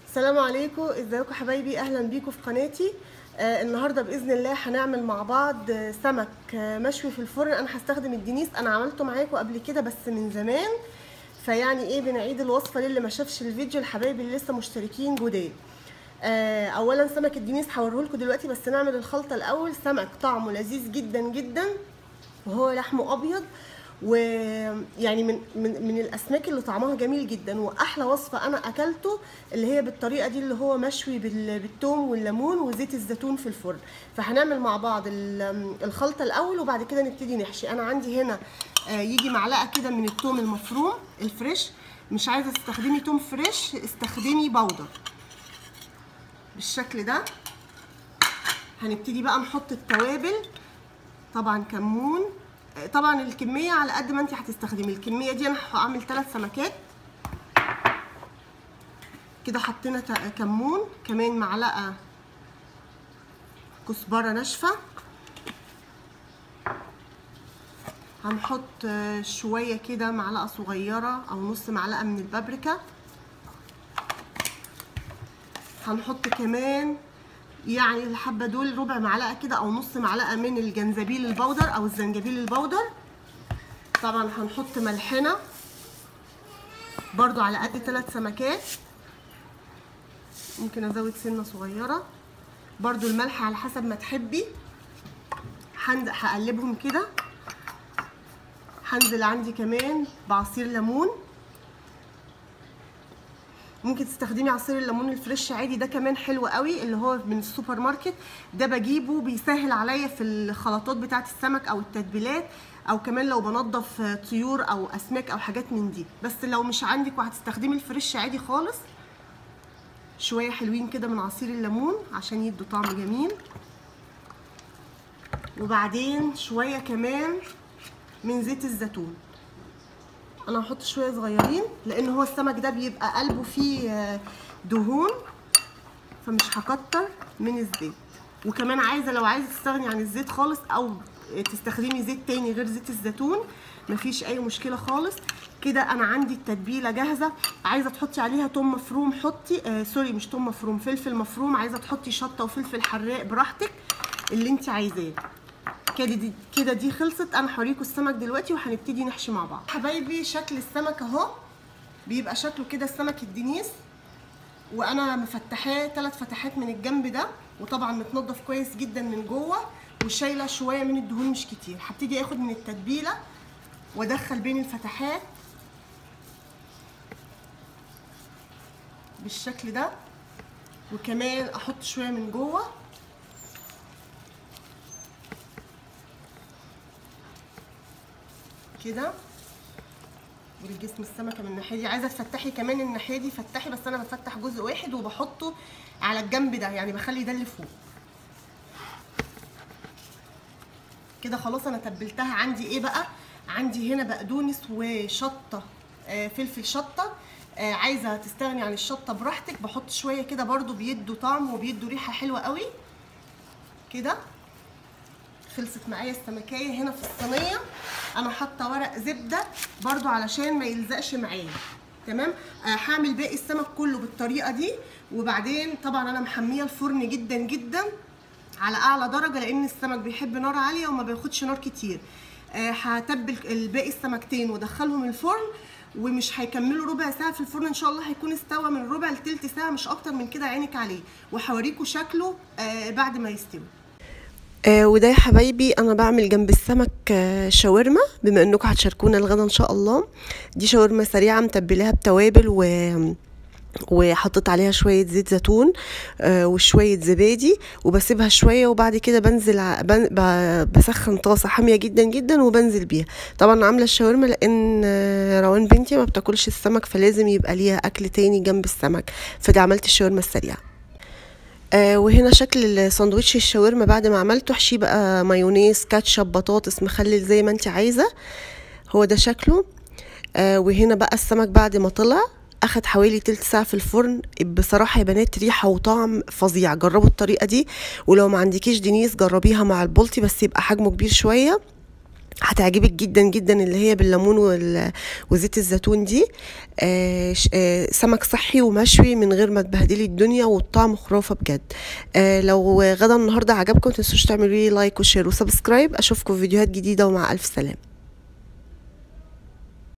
السلام عليكم، ازيكم حبايبي؟ اهلا بيكم في قناتي. النهارده باذن الله هنعمل مع بعض سمك مشوي في الفرن. انا هستخدم الدنيس، انا عملته معاكم قبل كده بس من زمان، فيعني ايه بنعيد الوصفه للي ما شافش الفيديو، الحبايب اللي لسه مشتركين جداد. اولا سمك الدنيس هوريهولكم دلوقتي، بس نعمل الخلطه الاول. سمك طعمه لذيذ جدا جدا وهو لحمه ابيض، ويعني من الاسماك اللي طعمها جميل جدا. واحلى وصفه انا اكلته اللي هي بالطريقه دي، اللي هو مشوي بالثوم والليمون وزيت الزيتون في الفرن. فهنعمل مع بعض الخلطه الاول وبعد كده نبتدي نحشي. انا عندي هنا يجي معلقه كده من الثوم المفروم الفريش. مش عايزه تستخدمي ثوم فريش، استخدمي بودر بالشكل ده. هنبتدي بقى نحط التوابل، طبعا كمون. طبعا الكميه على قد ما انت هتستخدمي. الكميه دي انا هعمل 3 سمكات كده. حطينا كمون، كمان معلقه كزبره ناشفه. هنحط شويه كده معلقه صغيره او نص معلقه من البابريكا. هنحط كمان يعني الحبه دول ربع معلقه كده او نص معلقه من الجنزبيل البودر او الزنجبيل البودر. طبعا هنحط ملحنا برضو على قد 3 سمكات، ممكن ازود سنه صغيره برضو الملح على حسب ما تحبي. هقلبهم كده. هنزل عندي كمان بعصير ليمون، ممكن تستخدمي عصير الليمون الفريش عادي، ده كمان حلو قوي، اللي هو من السوبر ماركت. ده بجيبه بيسهل عليا في الخلطات بتاعه السمك او التتبيلات، او كمان لو بنضف طيور او اسماك او حاجات من دي. بس لو مش عندك وهتستخدمي الفريش عادي خالص، شويه حلوين كده من عصير الليمون عشان يدوا طعم جميل. وبعدين شويه كمان من زيت الزيتون. انا هحط شويه صغيرين لان هو السمك ده بيبقى قلبه فيه دهون، فمش هكتر من الزيت. وكمان لو عايزه تستغني عن الزيت خالص او تستخدمي زيت تاني غير زيت الزيتون، مفيش اي مشكله خالص. كده انا عندي التتبيله جاهزه. عايزه تحطي عليها توم مفروم حطي، سوري مش توم مفروم، فلفل مفروم. عايزه تحطي شطه وفلفل حراق براحتك اللي انت عايزاه. كده دي خلصت. انا هوريكم السمك دلوقتي وهنبتدي نحشي مع بعض. حبايبي شكل السمك اهو، بيبقى شكله كده السمك الدنيس، وانا مفتحاه 3 فتحات من الجنب ده، وطبعا متنضف كويس جدا من جوه وشايله شويه من الدهون مش كتير. هبتدي اخد من التتبيله وادخل بين الفتحات بالشكل ده، وكمان احط شويه من جوه كده. والجسم السمكه من الناحيه دي، عايزه تفتحي كمان الناحيه دي فتحي، بس انا بفتح جزء واحد وبحطه على الجنب ده، يعني بخلي ده اللي فوق كده. خلاص انا تبلتها. عندي ايه بقى؟ عندي هنا بقدونس وشطه، فلفل شطه. عايزه تستغني عن الشطه براحتك، بحط شويه كده برضو بيدوا طعم وبيدوا ريحه حلوه قوي كده. خلصت معايا السمكيه هنا في الصينيه. انا حاطه ورق زبده برضو علشان ما يلزقش معايا. تمام. هعمل باقي السمك كله بالطريقه دي. وبعدين طبعا انا محميه الفرن جدا جدا على اعلى درجه، لان السمك بيحب نار عاليه وما بياخدش نار كتير. هتبل الباقي السمكتين وادخلهم الفرن، ومش هيكملوا ربع ساعه في الفرن ان شاء الله. هيكون استوى من ربع لتلت ساعه، مش اكتر من كده. عينك عليه، وهوريكم شكله بعد ما يستوي. وده يا حبايبي انا بعمل جنب السمك شاورما، بما انكم هتشاركونا الغدا ان شاء الله. دي شاورما سريعه متبلاها بتوابل وحطيت عليها شويه زيت زيتون وشويه زبادي، وبسيبها شويه، وبعد كده بسخن طاسه حاميه جدا جدا وبنزل بيها. طبعا عامله الشاورما لان روان بنتي ما بتاكلش السمك، فلازم يبقى ليها اكل تاني جنب السمك، فدي عملت الشاورما السريعه. وهنا شكل ساندوتش الشاورما بعد ما عملته. احشيه بقى مايونيز، كاتشب، بطاطس، مخلل، زي ما انت عايزه. هو ده شكله. وهنا بقى السمك بعد ما طلع اخد حوالي تلت ساعه في الفرن. بصراحه يا بنات ريحه وطعم فظيع. جربوا الطريقه دي، ولو ما عندكيش دنيس جربيها مع البلطي، بس يبقى حجمه كبير شويه. هتعجبك جدا جدا، اللي هي بالليمون وزيت الزيتون دي. سمك صحي ومشوي من غير ما تبهدلي الدنيا، والطعم خرافه بجد. لو غدا النهارده عجبكم متنسوش تعملوا لي لايك وشير وسبسكرايب. اشوفكم في فيديوهات جديده، ومع الف سلامه.